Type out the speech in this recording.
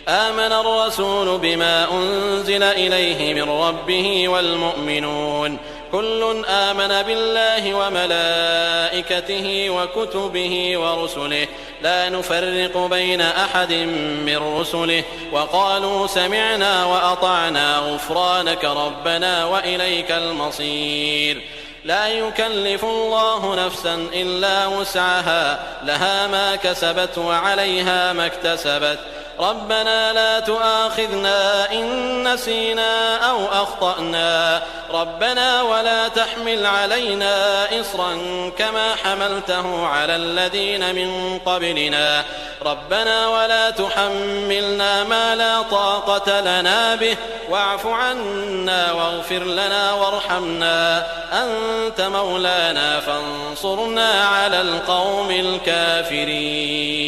آمن الرسول بما أنزل إليه من ربه والمؤمنون كل آمن بالله وملائكته وكتبه ورسله لا نفرق بين أحد من رسله وقالوا سمعنا وأطعنا غفرانك ربنا وإليك المصير. لا يكلف الله نفسا إلا وسعها لها ما كسبت وعليها ما اكتسبت ربنا لا تؤاخذنا إن نسينا أو أخطأنا ربنا ولا تحمل علينا إصرا كما حملته على الذين من قبلنا ربنا ولا تحملنا ما لا طاقة لنا به واعف عنا واغفر لنا وارحمنا أنت مولانا فانصرنا على القوم الكافرين.